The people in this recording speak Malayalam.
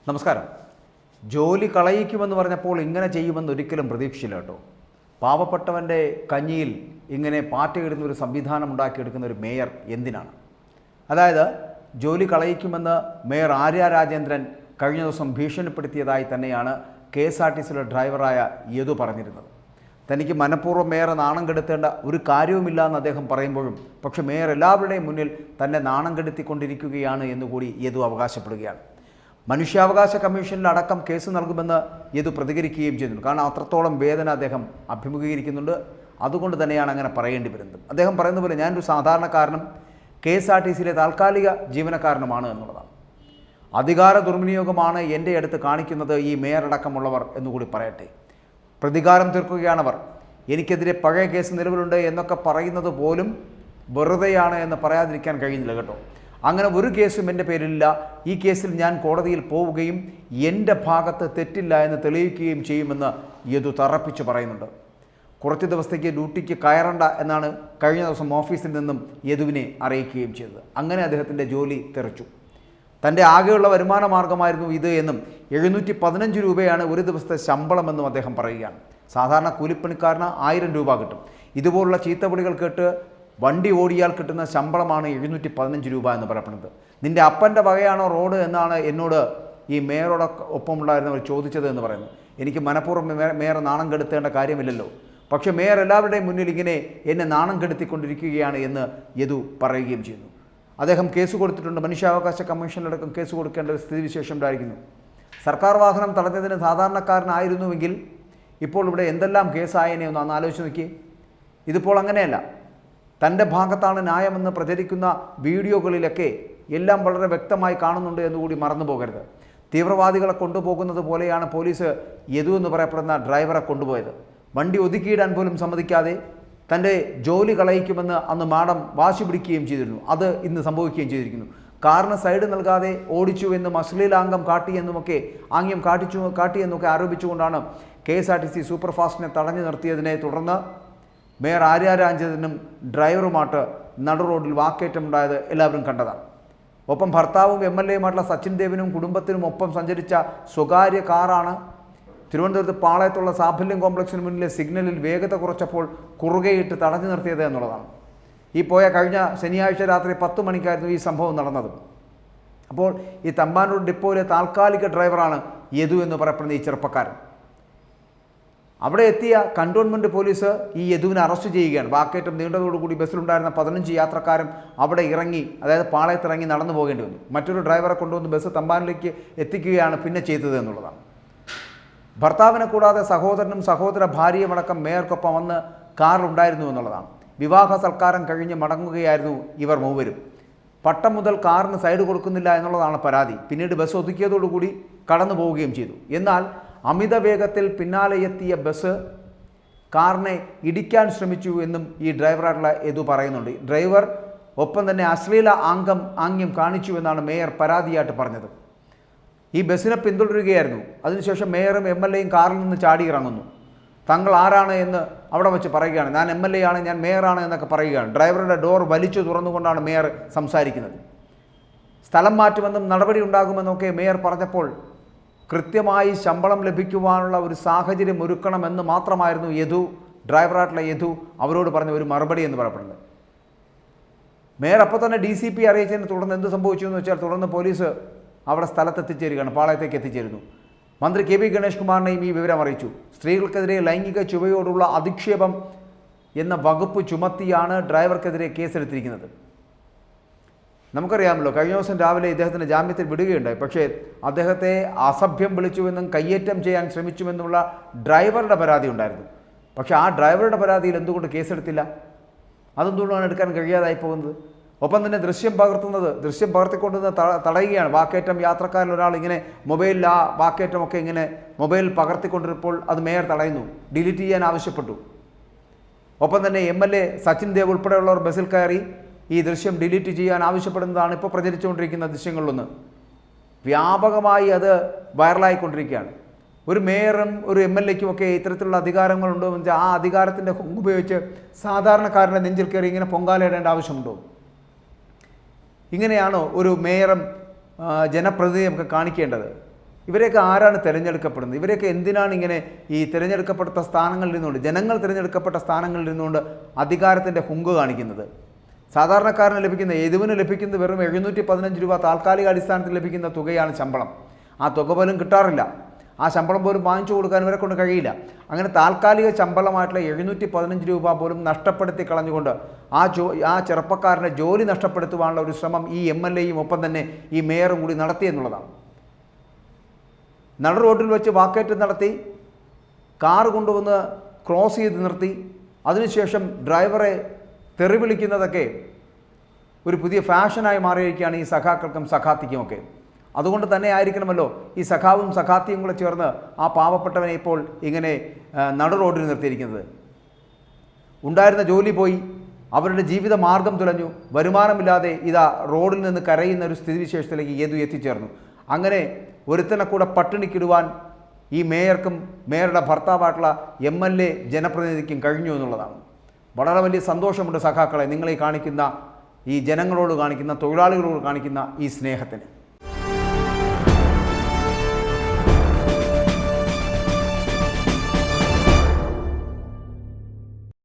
നമസ്കാരം. ജോലി കളയിക്കുമെന്ന് പറഞ്ഞപ്പോൾ ഇങ്ങനെ ചെയ്യുമെന്ന് ഒരിക്കലും പ്രതീക്ഷിച്ചില്ല കേട്ടോ. പാവപ്പെട്ടവൻ്റെ കഞ്ഞിയിൽ ഇങ്ങനെ പാറ്റയിടുന്ന ഒരു സംവിധാനം ഉണ്ടാക്കിയെടുക്കുന്ന ഒരു മേയർ എന്തിനാണ്? അതായത് ജോലി കളയിക്കുമെന്ന് മേയർ ആര്യ രാജേന്ദ്രൻ കഴിഞ്ഞ ദിവസം ഭീഷണിപ്പെടുത്തിയതായി തന്നെയാണ് KSRTCയിലെ ഡ്രൈവറായ യദു പറഞ്ഞിരുന്നത്. തനിക്ക് മനഃപൂർവ്വം മേയറെ നാണം കെടുത്തേണ്ട ഒരു കാര്യവുമില്ല എന്ന് അദ്ദേഹം പറയുമ്പോഴും പക്ഷേ മേയർ എല്ലാവരുടെയും മുന്നിൽ തന്നെ നാണം കെടുത്തിക്കൊണ്ടിരിക്കുകയാണ് എന്നുകൂടി യദു അവകാശപ്പെടുകയാണ്. മനുഷ്യാവകാശ കമ്മീഷനിൽ അടക്കം കേസ് നൽകുമെന്ന് യദു പ്രതികരിക്കുകയും ചെയ്യുന്നു. കാരണം അത്രത്തോളം വേദന അദ്ദേഹം അഭിമുഖീകരിക്കുന്നുണ്ട്. അതുകൊണ്ട് തന്നെയാണ് അങ്ങനെ പറയേണ്ടി വരുന്നത്. അദ്ദേഹം പറയുന്ന പോലെ ഞാനൊരു സാധാരണക്കാരനും KSRTCയിലെ താൽക്കാലിക ജീവനക്കാരനുമാണ് എന്നുള്ളതാണ്. അധികാര ദുർവിനിയോഗമാണ് എൻ്റെ അടുത്ത് കാണിക്കുന്നത് ഈ മേയർ അടക്കമുള്ളവർ എന്നുകൂടി പറയട്ടെ. പ്രതികാരം തീർക്കുകയാണവർ. എനിക്കെതിരെ പഴയ കേസ് നിലവിലുണ്ട് എന്നൊക്കെ പറയുന്നത് പോലും വെറുതെയാണ് എന്ന് പറയാതിരിക്കാൻ കഴിയുന്നില്ല കേട്ടോ. അങ്ങനെ ഒരു കേസും എൻ്റെ പേരിലില്ല. ഈ കേസിൽ ഞാൻ കോടതിയിൽ പോവുകയും എൻ്റെ ഭാഗത്ത് തെറ്റില്ല എന്ന് തെളിയിക്കുകയും ചെയ്യുമെന്ന് യദു തറപ്പിച്ച് പറയുന്നുണ്ട്. കുറച്ച് ദിവസത്തേക്ക് ഡ്യൂട്ടിക്ക് കയറണ്ട എന്നാണ് കഴിഞ്ഞ ദിവസം ഓഫീസിൽ നിന്നും യദുവിനെ അറിയിക്കുകയും ചെയ്തത്. അങ്ങനെ അദ്ദേഹത്തിൻ്റെ ജോലി തെറിച്ചു. തൻ്റെ ആകെയുള്ള വരുമാന മാർഗമായിരുന്നു ഇത് എന്നും 715 രൂപയാണ് ഒരു ദിവസത്തെ ശമ്പളമെന്നും അദ്ദേഹം പറയുകയാണ്. സാധാരണ കൂലിപ്പണിക്കാരന് 1000 രൂപ കിട്ടും. ഇതുപോലുള്ള ചീത്തവിളികൾ കേട്ട് വണ്ടി ഓടിയാൽ കിട്ടുന്ന ശമ്പളമാണ് 715 രൂപ എന്ന് പറയപ്പെടുന്നത്. നിൻ്റെ അപ്പൻ്റെ വകയാണോ റോഡ് എന്നാണ് എന്നോട് ഈ മേയറോടൊപ്പമുണ്ടായിരുന്നവർ ചോദിച്ചത് എന്ന് പറയുന്നു. എനിക്ക് മനഃപൂർവ്വം മേയർ നാണം കെടുത്തേണ്ട കാര്യമില്ലല്ലോ. പക്ഷേ മേയർ എല്ലാവരുടെയും മുന്നിൽ ഇങ്ങനെ എന്നെ നാണം കെടുത്തിക്കൊണ്ടിരിക്കുകയാണ് എന്ന് യദു പറയുകയും ചെയ്യുന്നു. അദ്ദേഹം കേസ് കൊടുത്തിട്ടുണ്ട്. മനുഷ്യാവകാശ കമ്മീഷനിലടക്കം കേസ് കൊടുക്കേണ്ട ഒരു സ്ഥിതിവിശേഷം ഉണ്ടായിരിക്കുന്നു. സർക്കാർ വാഹനം തടഞ്ഞതിന് സാധാരണക്കാരനായിരുന്നുവെങ്കിൽ ഇപ്പോൾ ഇവിടെ എന്തെല്ലാം കേസായനെ ഒന്ന് ആലോചിച്ച് നോക്കി. ഇതിപ്പോൾ അങ്ങനെയല്ല. തൻ്റെ ഭാഗത്താണ് ന്യായമെന്ന് പ്രചരിക്കുന്ന വീഡിയോകളിലൊക്കെ എല്ലാം വളരെ വ്യക്തമായി കാണുന്നുണ്ട് എന്നുകൂടി മറന്നു പോകരുത്. തീവ്രവാദികളെ കൊണ്ടുപോകുന്നത് പോലെയാണ് പോലീസ് യദു എന്ന് പറയപ്പെടുന്ന ഡ്രൈവറെ കൊണ്ടുപോയത്. വണ്ടി ഒതുക്കിയിടാൻ പോലും സമ്മതിക്കാതെ തൻ്റെ ജോലി കളയിക്കുമെന്ന് അന്ന് മാഡം വാശി പിടിക്കുകയും ചെയ്തിരുന്നു. അത് ഇന്ന് സംഭവിക്കുകയും ചെയ്തിരിക്കുന്നു. കാറിന് സൈഡ് നൽകാതെ ഓടിച്ചു എന്നും അശ്ലീലാംഗം കാട്ടിയെന്നുമൊക്കെ ആംഗ്യം കാട്ടിയെന്നൊക്കെ ആരോപിച്ചുകൊണ്ടാണ് KSRTC സൂപ്പർ ഫാസ്റ്റിനെ തടഞ്ഞു നിർത്തിയതിനെ തുടർന്ന് മേയർ ആര്യ രാജേന്ദ്രനും ഡ്രൈവറുമായിട്ട് നടു റോഡിൽ വാക്കേറ്റമുണ്ടായത് എല്ലാവരും കണ്ടതാണ്. ഒപ്പം ഭർത്താവും MLAയുമായിട്ടുള്ള സച്ചിൻ ദേവിനും കുടുംബത്തിനും ഒപ്പം സഞ്ചരിച്ച സ്വകാര്യ കാറാണ് തിരുവനന്തപുരത്ത് പാളയത്തുള്ള സാഫല്യം കോംപ്ലക്സിന് മുന്നിലെ സിഗ്നലിൽ വേഗത കുറച്ചപ്പോൾ കുറുകെയിട്ട് തടഞ്ഞു നിർത്തിയത് എന്നുള്ളതാണ്. ഈ പോയ കഴിഞ്ഞ ശനിയാഴ്ച രാത്രി 10 മണിക്കായിരുന്നു ഈ സംഭവം നടന്നത്. അപ്പോൾ ഈ തമ്പാനൂർ ഡിപ്പോയിലെ താൽക്കാലിക ഡ്രൈവറാണ് യദു എന്ന് പറയപ്പെടുന്ന ഈ ചെറുപ്പക്കാരൻ. അവിടെ എത്തിയ കണ്ടോൺമെൻറ്റ് പോലീസ് ഈ യദുവിനെ അറസ്റ്റ് ചെയ്യുകയാണ്. വാക്കേറ്റം നീണ്ടതോടുകൂടി ബസ്സിലുണ്ടായിരുന്ന 15 യാത്രക്കാരും അവിടെ ഇറങ്ങി, അതായത് പാളയത്തിറങ്ങി നടന്നു പോകേണ്ടി വന്നു. മറ്റൊരു ഡ്രൈവറെ കൊണ്ടുവന്ന് ബസ് തമ്പാനിലേക്ക് എത്തിക്കുകയാണ് പിന്നെ ചെയ്തത് എന്നുള്ളതാണ്. ഭർത്താവിനെ കൂടാതെ സഹോദരനും സഹോദര ഭാര്യയുമടക്കം മേയർക്കൊപ്പം വന്ന് കാറിലുണ്ടായിരുന്നു എന്നുള്ളതാണ്. വിവാഹ സൽക്കാരം കഴിഞ്ഞ് മടങ്ങുകയായിരുന്നു ഇവർ മൂവരും. പട്ടം മുതൽ കാറിന് സൈഡ് കൊടുക്കുന്നില്ല എന്നുള്ളതാണ് പരാതി. പിന്നീട് ബസ് ഒതുക്കിയതോടുകൂടി കടന്നു പോവുകയും ചെയ്തു. എന്നാൽ അമിത വേഗത്തിൽ പിന്നാലെ എത്തിയ ബസ് കാറിനെ ഇടിക്കാൻ ശ്രമിച്ചു എന്നും ഈ ഡ്രൈവറായിട്ടുള്ള യദു പറയുന്നുണ്ട്. ഡ്രൈവർ ഒപ്പം തന്നെ അശ്ലീല ആംഗ്യം കാണിച്ചു എന്നാണ് മേയർ പരാതിയായിട്ട് പറഞ്ഞത്. ഈ ബസ്സിനെ പിന്തുടരുകയായിരുന്നു. അതിനുശേഷം മേയറും MLAയും കാറിൽ നിന്ന് ചാടി ഇറങ്ങുന്നു. തങ്ങൾ ആരാണ് എന്ന് അവിടെ വെച്ച് പറയുകയാണ്. ഞാൻ MLA ആണ്, ഞാൻ മേയറാണ് എന്നൊക്കെ പറയുകയാണ്. ഡ്രൈവറുടെ ഡോർ വലിച്ചു തുറന്നുകൊണ്ടാണ് മേയർ സംസാരിക്കുന്നത്. സ്ഥലം മാറ്റുമെന്നും നടപടി ഉണ്ടാകുമെന്നൊക്കെ മേയർ പറഞ്ഞപ്പോൾ കൃത്യമായി ശമ്പളം ലഭിക്കുവാനുള്ള ഒരു സാഹചര്യം ഒരുക്കണമെന്ന് മാത്രമായിരുന്നു ഡ്രൈവറായിട്ടുള്ള യദു അവരോട് പറഞ്ഞ ഒരു മറുപടി എന്ന് പറയപ്പെടുന്നത്. മേയർ അപ്പോൾ തന്നെ DCP അറിയിച്ചതിനെ തുടർന്ന് എന്ത് സംഭവിച്ചു എന്ന് വെച്ചാൽ തുടർന്ന് പോലീസ് അവിടെ സ്ഥലത്തെത്തിച്ചേരുകയാണ്, പാളയത്തേക്ക് എത്തിച്ചേരുന്നു. മന്ത്രി KB ഗണേഷ് കുമാറിനെയും ഈ വിവരം അറിയിച്ചു. സ്ത്രീകൾക്കെതിരെ ലൈംഗിക ചുവയോടുള്ള അധിക്ഷേപം എന്ന വകുപ്പ് ചുമത്തിയാണ് ഡ്രൈവർക്കെതിരെ കേസെടുത്തിരിക്കുന്നത്. നമുക്കറിയാമല്ലോ, കഴിഞ്ഞ ദിവസം രാവിലെ ഇദ്ദേഹത്തിൻ്റെ ജാമ്യത്തിൽ വിടുകയുണ്ടായി. പക്ഷേ അദ്ദേഹത്തെ അസഭ്യം വിളിച്ചുവെന്നും കയ്യേറ്റം ചെയ്യാൻ ശ്രമിച്ചുവെന്നുള്ള ഡ്രൈവറുടെ പരാതി ഉണ്ടായിരുന്നു. പക്ഷേ ആ ഡ്രൈവറുടെ പരാതിയിൽ എന്തുകൊണ്ട് കേസെടുത്തില്ല? അതെന്തുകൊണ്ടാണ് എടുക്കാൻ കഴിയാതായി പോകുന്നത്? ഒപ്പം തന്നെ ദൃശ്യം പകർത്തിക്കൊണ്ടുവന്ന് തടയുകയാണ്. വാക്കേറ്റം യാത്രക്കാരിൽ ഒരാൾ ഇങ്ങനെ മൊബൈലിൽ ആ വാക്കേറ്റമൊക്കെ ഇങ്ങനെ മൊബൈൽ പകർത്തിക്കൊണ്ടിരുമ്പോൾ അത് മേയർ തടയുന്നു. ഡിലീറ്റ് ചെയ്യാൻ ആവശ്യപ്പെട്ടു. ഒപ്പം തന്നെ MLA സച്ചിൻ ദേവ് ഉൾപ്പെടെയുള്ളവർ ബസ്സിൽ കയറി ഈ ദൃശ്യം ഡിലീറ്റ് ചെയ്യാൻ ആവശ്യപ്പെടുന്നതാണ് ഇപ്പോൾ പ്രചരിച്ചുകൊണ്ടിരിക്കുന്ന ദൃശ്യങ്ങളിലൊന്ന്. വ്യാപകമായി അത് വൈറലായിക്കൊണ്ടിരിക്കുകയാണ്. ഒരു മേയറും ഒരു MLAയ്ക്കും ഒക്കെ ഇത്തരത്തിലുള്ള അധികാരങ്ങളുണ്ടോ എന്ന് വെച്ചാൽ ആ അധികാരത്തിൻ്റെ ഉപയോഗിച്ച് സാധാരണക്കാരൻ്റെ നെഞ്ചിൽ കയറി ഇങ്ങനെ പൊങ്കാലയിടേണ്ട ആവശ്യമുണ്ടോ? ഇങ്ങനെയാണോ ഒരു മേയറും ജനപ്രതിനിധിയും ഒക്കെ കാണിക്കേണ്ടത്? ഇവരെയൊക്കെ ആരാണ് തിരഞ്ഞെടുക്കപ്പെടുന്നത്? ഇവരെയൊക്കെ എന്തിനാണ് ഇങ്ങനെ ഈ തിരഞ്ഞെടുക്കപ്പെട്ട സ്ഥാനങ്ങളിൽ നിന്നുകൊണ്ട്, ജനങ്ങൾ തിരഞ്ഞെടുക്കപ്പെട്ട സ്ഥാനങ്ങളിൽ നിന്നുകൊണ്ട് അധികാരത്തിൻ്റെ ഹുങ്ക് കാണിക്കുന്നത്? സാധാരണക്കാരന് ലഭിക്കുന്ന, എതുവിന് ലഭിക്കുന്നത് വെറും 715 രൂപ താൽക്കാലിക അടിസ്ഥാനത്തിൽ ലഭിക്കുന്ന തുകയാണ് ശമ്പളം. ആ തുക പോലും കിട്ടാറില്ല. ആ ശമ്പളം പോലും വാങ്ങിച്ചു കൊടുക്കാൻ ഇവരെ കൊണ്ട് കഴിയില്ല. അങ്ങനെ താൽക്കാലിക ശമ്പളമായിട്ടുള്ള 715 രൂപ പോലും നഷ്ടപ്പെടുത്തി കളഞ്ഞുകൊണ്ട് ആ ചെറുപ്പക്കാരൻ്റെ ജോലി നഷ്ടപ്പെടുത്തുവാനുള്ള ഒരു ശ്രമം ഈ MLAയും ഒപ്പം തന്നെ ഈ മേയറും കൂടി നടത്തിയെന്നുള്ളതാണ്. നട റോഡിൽ വെച്ച് വാക്കേറ്റം നടത്തി, കാർ കൊണ്ടുവന്ന് ക്രോസ് ചെയ്ത് നിർത്തി, അതിനുശേഷം ഡ്രൈവറെ തെറി വിളിക്കുന്നതൊക്കെ ഒരു പുതിയ ഫാഷനായി മാറിയിരിക്കുകയാണ് ഈ സഖാക്കൾക്കും സഖാത്തിക്കുമൊക്കെ. അതുകൊണ്ട് തന്നെ ആയിരിക്കണമല്ലോ ഈ സഖാവും സഖാത്തിയും കൂടെ ചേർന്ന് ആ പാവപ്പെട്ടവനെ ഇപ്പോൾ ഇങ്ങനെ നടു റോഡിൽ നിർത്തിയിരിക്കുന്നത്. ഉണ്ടായിരുന്ന ജോലി പോയി, അവരുടെ ജീവിത മാർഗം തുലഞ്ഞു, വരുമാനമില്ലാതെ ഇതാ റോഡിൽ നിന്ന് കരയുന്ന ഒരു സ്ഥിതിവിശേഷത്തിലേക്ക് ഏതു എത്തിച്ചേർന്നു. അങ്ങനെ ഒരുത്തനെ കൂടെ പട്ടിണിക്കിടുവാൻ ഈ മേയർക്കും മേയറുടെ ഭർത്താവായിട്ടുള്ള MLA ജനപ്രതിനിധിക്കും കഴിഞ്ഞു എന്നുള്ളതാണ്. വളരെ വലിയ സന്തോഷമുണ്ട് സഖാക്കളെ, നിങ്ങളീ കാണിക്കുന്ന, ഈ ജനങ്ങളോട് കാണിക്കുന്ന, തൊഴിലാളികളോട് കാണിക്കുന്ന ഈ സ്നേഹത്തിന്.